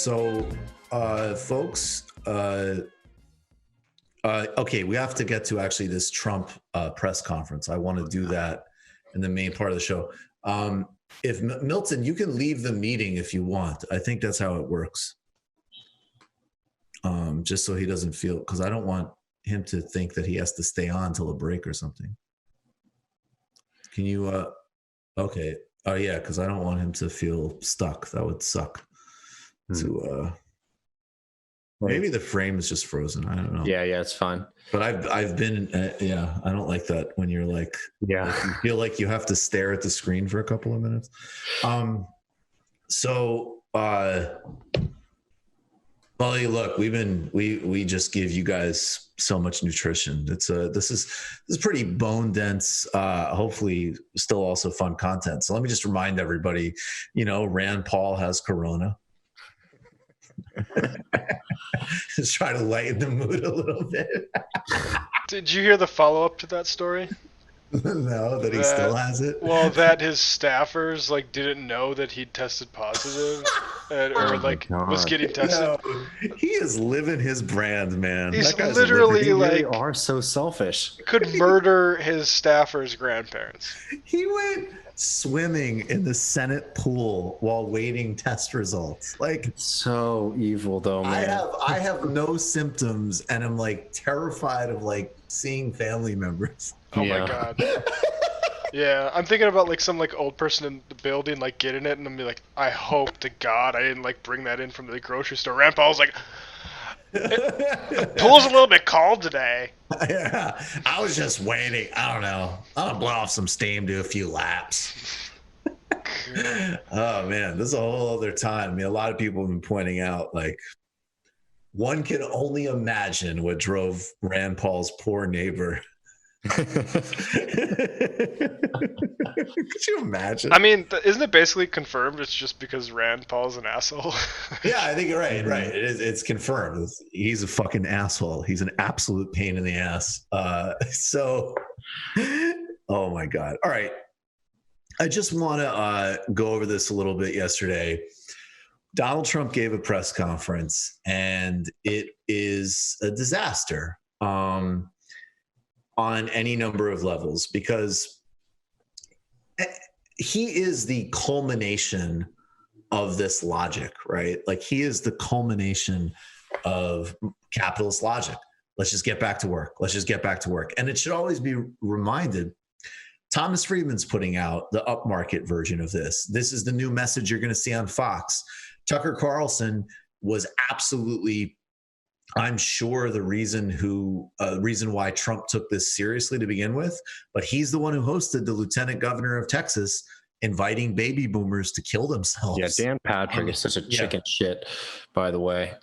So, folks, okay, we have to get to actually this Trump press conference. I want to do that in the main part of the show. If Milton, you can leave the meeting if you want. I think that's how it works. Just so he doesn't feel, because I don't want him to think that he has to stay on till a break or something. Can you? Okay. Oh yeah, because I don't want him to feel stuck. That would suck. To maybe the frame is just frozen. I don't know. Yeah, it's fine. But I've been I don't like that when you're like you feel like you have to stare at the screen for a couple of minutes. Well, look, we just give you guys so much nutrition. This is pretty bone dense, hopefully still also fun content. So let me just remind everybody, Rand Paul has corona. Just try to lighten the mood a little bit. Did you hear the follow-up to that story? No, that he still has it? Well, that his staffers didn't know that he'd tested positive was getting tested. No, he is living his brand, man. He's that guy's literally they really are so selfish. Could murder his staffers' grandparents. He went swimming in the Senate pool while waiting test results. It's so evil though, man. I have no symptoms and I'm terrified of seeing family members. Oh my God. Yeah, I'm thinking about some like old person in the building like getting it, and I'm like, I hope to God I didn't like bring that in from the grocery store. Rand Paul's like, the pool's a little bit cold today. Yeah, I was just waiting. I don't know. I'm gonna blow off some steam, do a few laps. Oh man, this is a whole other time. I mean, a lot of people have been pointing out one can only imagine what drove Rand Paul's poor neighbor. Could you imagine? I mean, isn't it basically confirmed it's just because Rand Paul's an asshole? Yeah, I think you're right. Right. It's confirmed. He's a fucking asshole. He's an absolute pain in the ass. Oh my God. All right. I just want to go over this a little bit yesterday. Donald Trump gave a press conference, and it is a disaster on any number of levels, because he is the culmination of this logic, right? He is the culmination of capitalist logic. Let's just get back to work. Let's just get back to work. And it should always be reminded, Thomas Friedman's putting out the upmarket version of this. This is the new message you're going to see on Fox. Tucker Carlson was absolutely, I'm sure, the reason why Trump took this seriously to begin with, but he's the one who hosted the lieutenant governor of Texas inviting baby boomers to kill themselves. Yeah, Dan Patrick is such a chicken shit, by the way.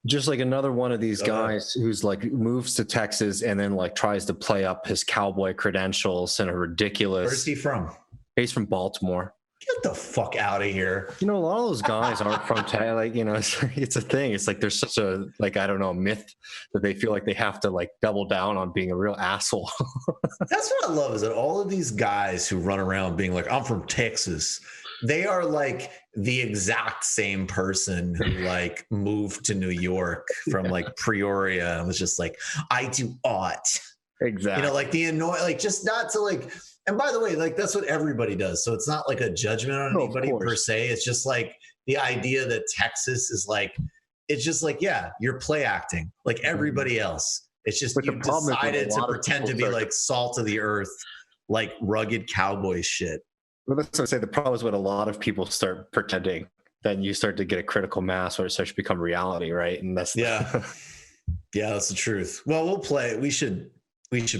Just another one of these guys who's moves to Texas and then tries to play up his cowboy credentials in a ridiculous. Where's he from? He's from Baltimore. Get the fuck out of here. A lot of those guys aren't from it's a thing. It's there's such a I don't know, a myth that they feel like they have to double down on being a real asshole. That's what I love, is that all of these guys who run around being I'm from Texas, they are the exact same person who moved to New York from Peoria and was just I do art. Exactly. The annoying, just not to and by the way, that's what everybody does. So it's not a judgment on anybody per se. It's just the idea that Texas is it's just yeah, you're play acting like everybody else. It's just you decided to pretend to be salt of the earth, rugged cowboy shit. Well, that's what I say. The problem is when a lot of people start pretending, then you start to get a critical mass where it starts to become reality, right? And that's yeah, that's the truth. Well, we'll play. We should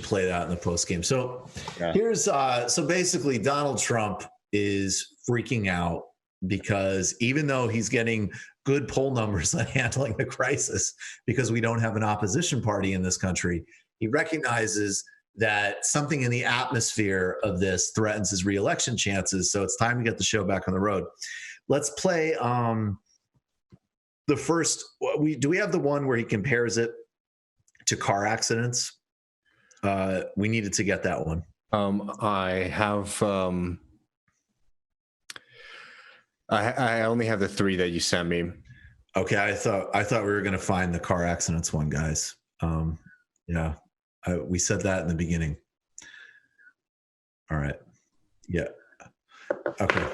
play that in the post game. So here's so basically Donald Trump is freaking out because even though he's getting good poll numbers on handling the crisis, because we don't have an opposition party in this country, he recognizes that something in the atmosphere of this threatens his reelection chances. So it's time to get the show back on the road. Let's play the first. Do we have the one where he compares it to car accidents? We needed to get that one. I have. I only have the three that you sent me. Okay, I thought we were going to find the car accidents one, guys. Yeah, we said that in the beginning. All right. Yeah. Okay.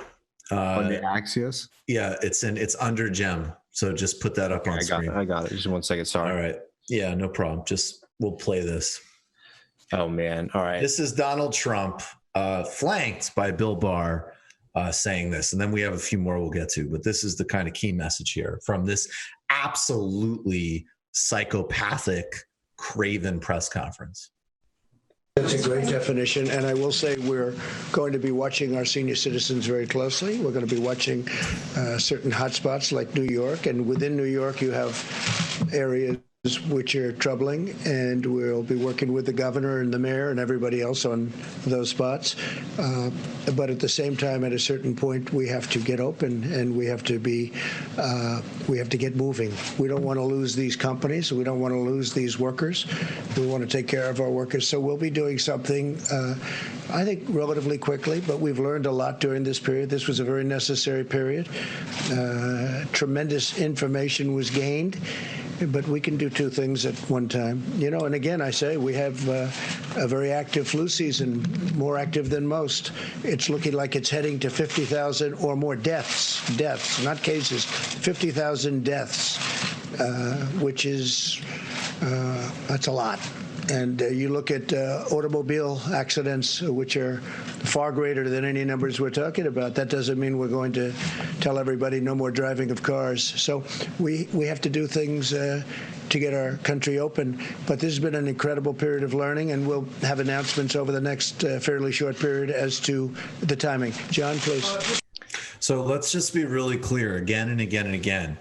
On the Axios? Yeah, it's under Gem. So just put that up on screen. I got it. Just 1 second. Sorry. All right. Yeah, no problem. We'll play this. Oh man. All right. This is Donald Trump, flanked by Bill Barr, saying this. And then we have a few more we'll get to. But this is the kind of key message here from this absolutely psychopathic, craven press conference. That's a great definition, and I will say we're going to be watching our senior citizens very closely. We're going to be watching certain hotspots like New York, and within New York you have areas which are troubling, and we'll be working with the governor and the mayor and everybody else on those spots. But at the same time, at a certain point, we have to get open and we have to get moving. We don't want to lose these companies. We don't want to lose these workers. We want to take care of our workers. So we'll be doing something, I think, relatively quickly, but we've learned a lot during this period. This was a very necessary period. Tremendous information was gained. But we can do two things at one time. And again, I say we have a very active flu season, more active than most. It's looking like it's heading to 50,000 or more deaths, not cases, 50,000 deaths, which is, that's a lot. And you look at automobile accidents, which are far greater than any numbers we're talking about. That doesn't mean we're going to tell everybody no more driving of cars. So we have to do things to get our country open. But this has been an incredible period of learning, and we'll have announcements over the next fairly short period as to the timing. John, please. So let's just be really clear again and again and again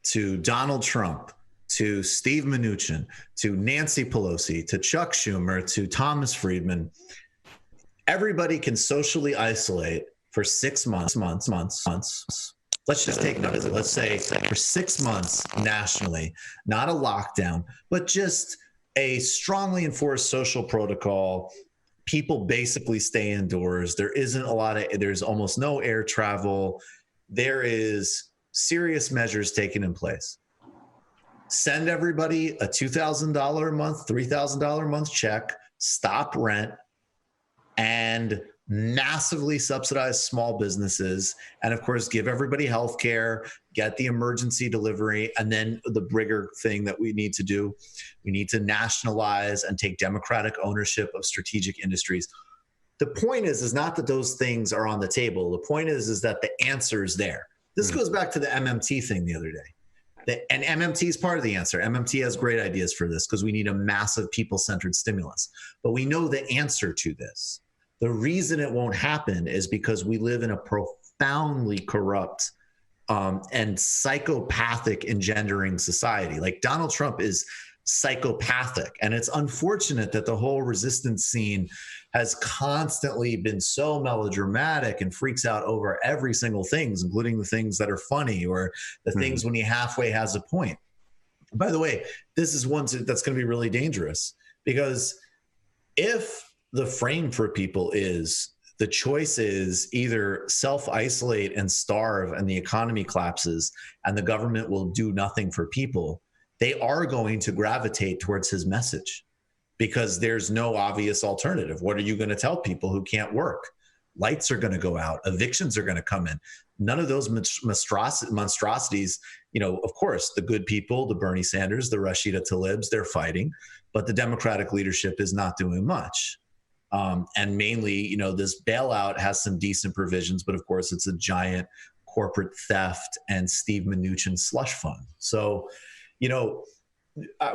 to Donald Trump, to Steve Mnuchin, to Nancy Pelosi, to Chuck Schumer, to Thomas Friedman. Everybody can socially isolate for 6 months. Let's just take notice. Let's say for 6 months nationally, not a lockdown, but just a strongly enforced social protocol. People basically stay indoors. There's almost no air travel. There is serious measures taken in place. Send everybody a $2,000 a month, $3,000 a month check, stop rent, and massively subsidize small businesses. And of course, give everybody health care, get the emergency delivery. And then the bigger thing that we need to do, we need to nationalize and take democratic ownership of strategic industries. The point is not that those things are on the table. The point is that the answer is there. This goes back to the MMT thing the other day. And MMT is part of the answer. MMT has great ideas for this because we need a massive people-centered stimulus. But we know the answer to this. The reason it won't happen is because we live in a profoundly corrupt and psychopathic engendering society. Like Donald Trump is psychopathic. And it's unfortunate that the whole resistance scene has constantly been so melodramatic and freaks out over every single thing, including the things that are funny or the things when he halfway has a point. By the way, this is one that's going to be really dangerous because if the frame for people is the choice is either self-isolate and starve and the economy collapses and the government will do nothing for people, they are going to gravitate towards his message because there's no obvious alternative. What are you going to tell people who can't work? Lights are going to go out. Evictions are going to come in. None of those monstrosities, of course, the good people, the Bernie Sanders, the Rashida Tlaibs, they're fighting, but the Democratic leadership is not doing much. And mainly, this bailout has some decent provisions, but of course, it's a giant corporate theft and Steve Mnuchin slush fund. So,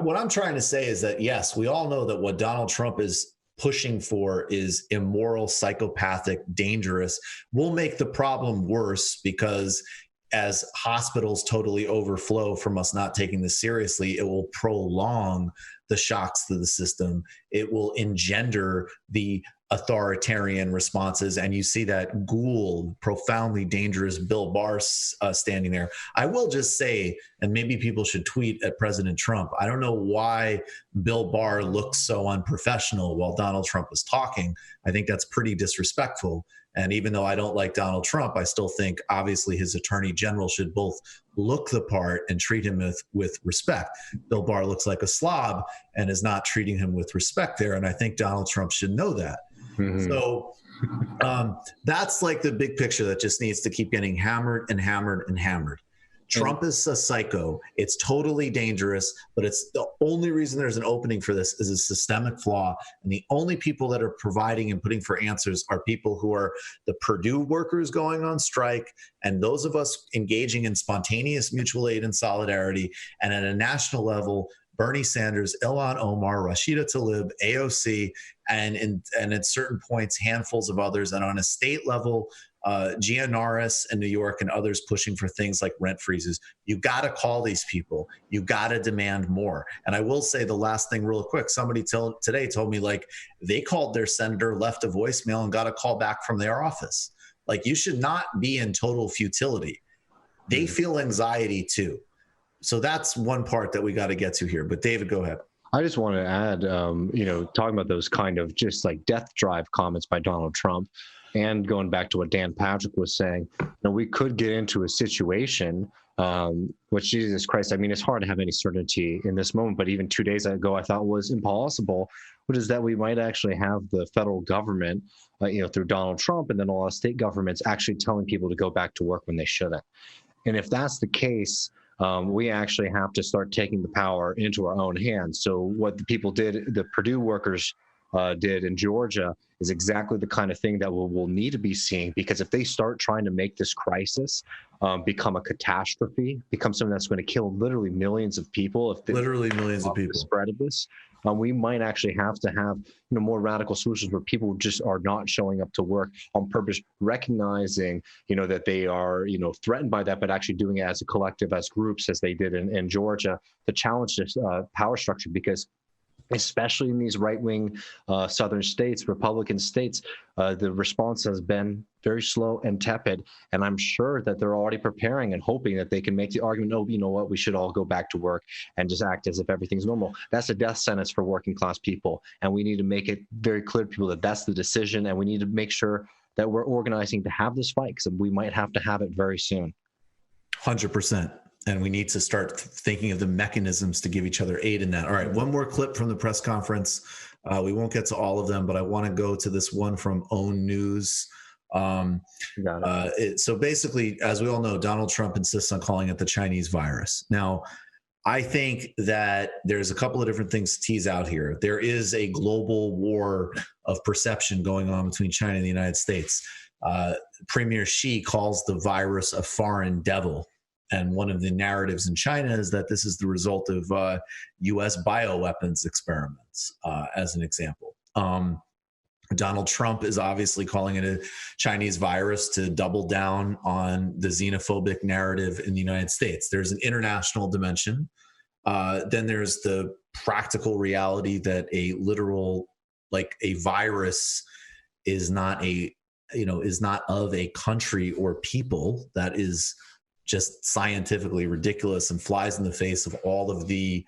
what I'm trying to say is that, yes, we all know that what Donald Trump is pushing for is immoral, psychopathic, dangerous, will make the problem worse because as hospitals totally overflow from us not taking this seriously, it will prolong the shocks to the system. It will engender the authoritarian responses. And you see that ghoul, profoundly dangerous Bill Barr standing there. I will just say, and maybe people should tweet at President Trump, I don't know why Bill Barr looks so unprofessional while Donald Trump was talking. I think that's pretty disrespectful. And even though I don't like Donald Trump, I still think obviously his attorney general should both look the part and treat him with respect. Bill Barr looks like a slob and is not treating him with respect there. And I think Donald Trump should know that. Mm-hmm. So that's like the big picture that just needs to keep getting hammered and hammered and hammered. Trump is a psycho. It's totally dangerous, but it's the only reason there's an opening for this is a systemic flaw. And the only people that are providing and putting for answers are people who are the Purdue workers going on strike and those of us engaging in spontaneous mutual aid and solidarity. And at a national level, Bernie Sanders, Ilhan Omar, Rashida Tlaib, AOC, and at certain points, handfuls of others. And on a state level, Gia Norris in New York and others pushing for things like rent freezes. You got to call these people. You got to demand more. And I will say the last thing real quick. Somebody today told me like they called their senator, left a voicemail and got a call back from their office. Like you should not be in total futility. They feel anxiety too. So that's one part that we got to get to here. But David, go ahead. I just want to add, talking about those kind of just like death drive comments by Donald Trump, and going back to what Dan Patrick was saying, we could get into a situation, which Jesus Christ, I mean, it's hard to have any certainty in this moment, but even 2 days ago, I thought was impossible, which is that we might actually have the federal government, through Donald Trump and then a lot of state governments actually telling people to go back to work when they shouldn't. And if that's the case, we actually have to start taking the power into our own hands. So what the people did, the Purdue workers did in Georgia, is exactly the kind of thing that we'll need to be seeing, because if they start trying to make this crisis become a catastrophe, become something that's going to kill literally millions of people, the spread of this, we might actually have to have more radical solutions where people just are not showing up to work on purpose, recognizing that they are threatened by that, but actually doing it as a collective, as groups, as they did in Georgia, to challenge this power structure. Because especially in these right-wing southern states, Republican states, the response has been very slow and tepid. And I'm sure that they're already preparing and hoping that they can make the argument, oh, you know what, we should all go back to work and just act as if everything's normal. That's a death sentence for working class people. And we need to make it very clear to people that that's the decision. And we need to make sure that we're organizing to have this fight, because we might have to have it very soon. 100%. And we need to start thinking of the mechanisms to give each other aid in that. All right, one more clip from the press conference. We won't get to all of them, but I want to go to this one from OWN News. So basically, as we all know, Donald Trump insists on calling it the Chinese virus. Now, I think that there's a couple of different things to tease out here. There is a global war of perception going on between China and the United States. Premier Xi calls the virus a foreign devil. And one of the narratives in China is that this is the result of U.S. bioweapons experiments, as an example. Donald Trump is obviously calling it a Chinese virus to double down on the xenophobic narrative in the United States. There's an international dimension. Then there's the practical reality that a virus is not of a country or people. That is just scientifically ridiculous and flies in the face of all of the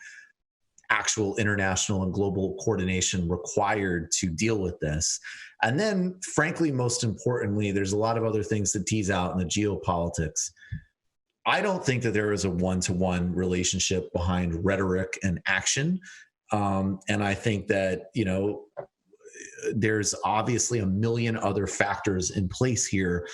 actual international and global coordination required to deal with this. And then, frankly, most importantly, there's a lot of other things to tease out in the geopolitics. I don't think that there is a one-to-one relationship behind rhetoric and action. And I think that, there's obviously a million other factors in place here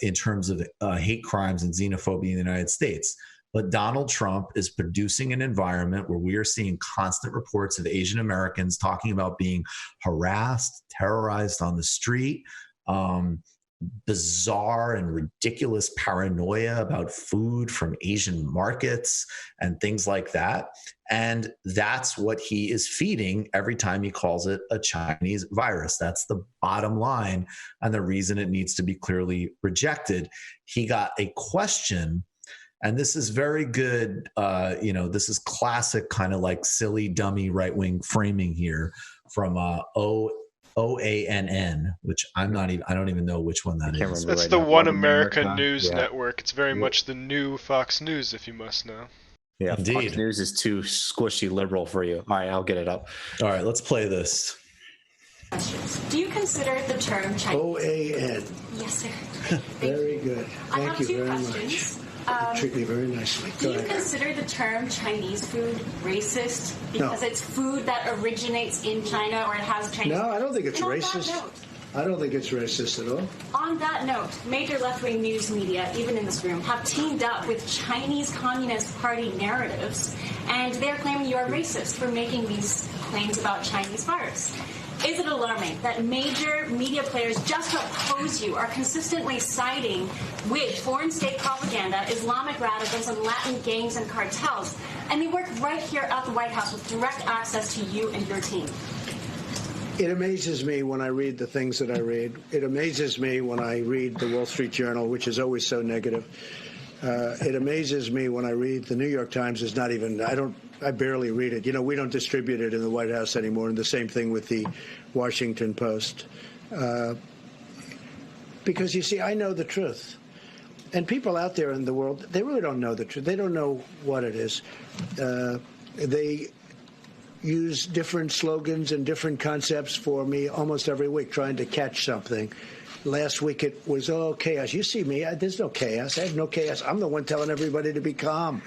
in terms of hate crimes and xenophobia in the United States. But Donald Trump is producing an environment where we are seeing constant reports of Asian Americans talking about being harassed, terrorized on the street, bizarre and ridiculous paranoia about food from Asian markets and things like that. And that's what he is feeding every time he calls it a Chinese virus. That's the bottom line and the reason it needs to be clearly rejected. He got a question, and this is very good. This is classic kind of like silly, dummy right-wing framing here from OANN, which I don't even know which one that is. It's the One America News Network. It's very much the new Fox News, if you must know. Yeah, indeed. Fox News is too squishy liberal for you. All right, I'll get it up. All right, let's play this. Do you consider the term Chinese? OAN. Yes, sir. Very good. Thank you very much. treat me very nicely. Do you consider the term Chinese food racist because it's food that originates in China or it has Chinese? No, I don't think it's racist. I don't think it's racist at all. On that note, major left-wing news media, even in this room, have teamed up with Chinese Communist Party narratives, and they're claiming you are racist for making these claims about Chinese virus. Is it alarming that major media players just to oppose you are consistently siding with foreign state propaganda, Islamic radicals, and Latin gangs and cartels, and they work right here at the White House with direct access to you and your team? It amazes me when I read the things that I read. It amazes me when I read the Wall Street Journal, which is always so negative. It amazes me when I read the New York Times. Is not even, I barely read it. You know, we don't distribute it in the White House anymore, and the same thing with the Washington Post. Because, you see, I know the truth. And people out there in the world, they really don't know the truth. They don't know what it is. They use different slogans and different concepts for me almost every week, trying to catch something. Last week it was, chaos. You see me, there's no chaos. I have no chaos. I'm the one telling everybody to be calm.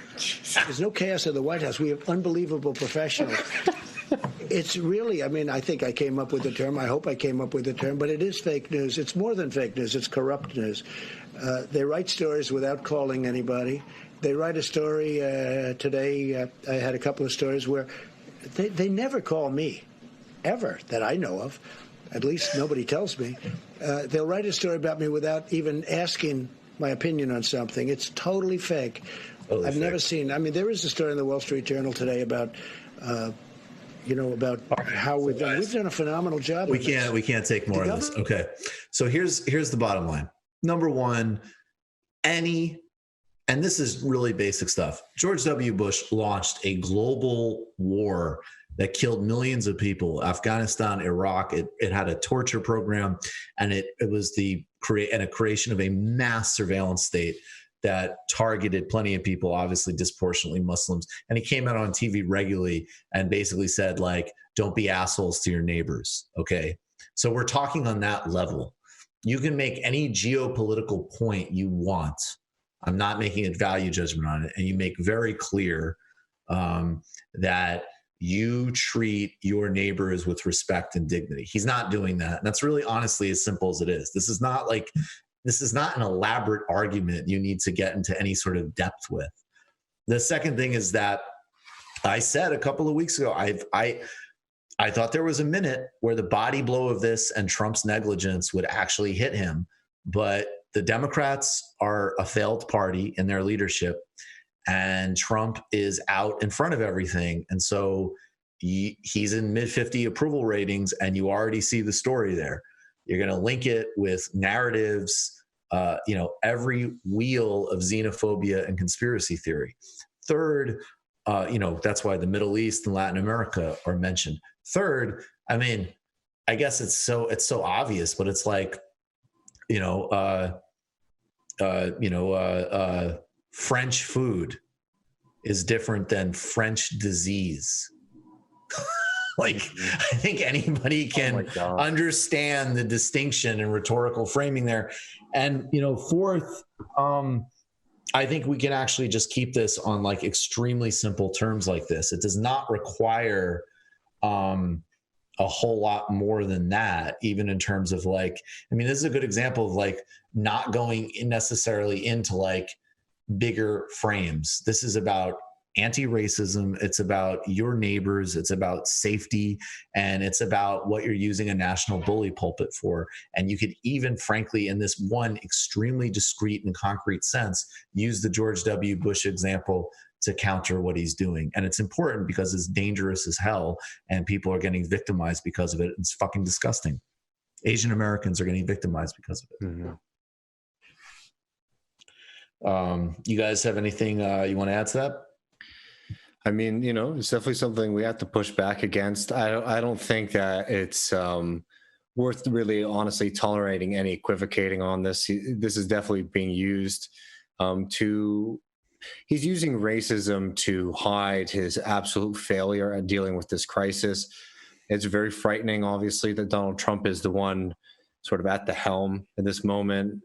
There's no chaos in the White House. We have unbelievable professionals. It's really, I think I came up with the term. I hope I came up with the term, but it is fake news. It's more than fake news. It's corrupt news. They write stories without calling anybody. They write a story today. I had a couple of stories where they never call me, ever, that I know of. At least nobody tells me. They'll write a story about me without even asking my opinion on something. It's totally fake. I've never seen. There is a story in the Wall Street Journal today about, about how we've done a phenomenal job. We can't take more of this. Okay, so here's the bottom line. Number one, and this is really basic stuff. George W. Bush launched a global war that killed millions of people. Afghanistan, Iraq, it had a torture program, and it was the creation of a mass surveillance state that targeted plenty of people, obviously disproportionately Muslims. And he came out on TV regularly and basically said, like, don't be assholes to your neighbors. Okay. So we're talking on that level. You can make any geopolitical point you want. I'm not making a value judgment on it. And you make very clear that you treat your neighbors with respect and dignity. He's not doing that. And that's really honestly as simple as it is. This is not an elaborate argument you need to get into any sort of depth with. The second thing is that I said a couple of weeks ago, I thought there was a minute where the body blow of this and Trump's negligence would actually hit him. But the Democrats are a failed party in their leadership, and Trump is out in front of everything. And so he's in mid-50 approval ratings, and you already see the story there. You're going to link it with narratives, every wheel of xenophobia and conspiracy theory. Third, that's why the Middle East and Latin America are mentioned. Third, I guess it's so obvious, but it's like, French food is different than French disease. I think anybody can understand the distinction and rhetorical framing there. And, fourth, I think we can actually just keep this on like extremely simple terms like this. It does not require a whole lot more than that, even in terms of this is a good example of not going necessarily into bigger frames. This is about anti-racism. It's about your neighbors. It's about safety. And it's about what you're using a national bully pulpit for. And you could even, frankly, in this one extremely discrete and concrete sense, use the George W. Bush example to counter what he's doing. And it's important because it's dangerous as hell and people are getting victimized because of it. It's fucking disgusting. Asian Americans are getting victimized because of it. Mm-hmm. You guys have anything you want to add to that? It's definitely something we have to push back against. I don't think that it's worth really honestly tolerating any equivocating on this. This is definitely being used he's using racism to hide his absolute failure at dealing with this crisis. It's very frightening, obviously, that Donald Trump is the one sort of at the helm in this moment,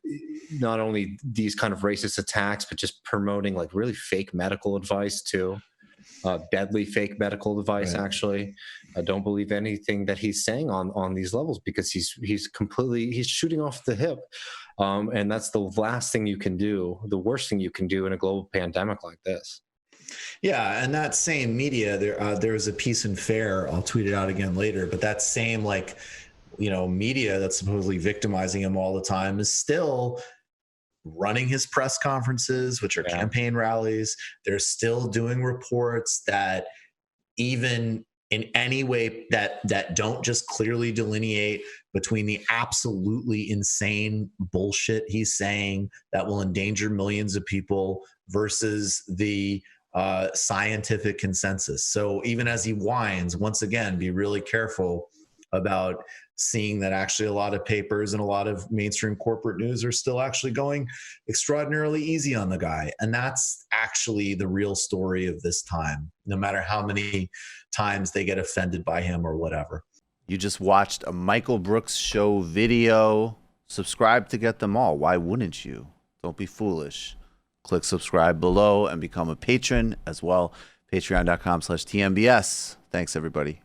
not only these kind of racist attacks, but just promoting like really fake medical advice too. Deadly fake medical advice. Right. Actually, I don't believe anything that he's saying on these levels, because he's shooting off the hip, and that's the last thing you can do, the worst thing you can do in a global pandemic like this. Yeah, and that same media, there was a piece in Fair, I'll tweet it out again later, but that same media that's supposedly victimizing him all the time is still running his press conferences, which are campaign rallies. They're still doing reports that even in any way that don't just clearly delineate between the absolutely insane bullshit he's saying that will endanger millions of people versus the scientific consensus. So even as he whines, once again, be really careful about seeing that actually a lot of papers and a lot of mainstream corporate news are still actually going extraordinarily easy on the guy. And that's actually the real story of this time, no matter how many times they get offended by him or whatever. You just watched a Michael Brooks show video. Subscribe to get them all. Why wouldn't you? Don't be foolish. Click subscribe below and become a patron as well. Patreon.com/TMBS. Thanks, everybody.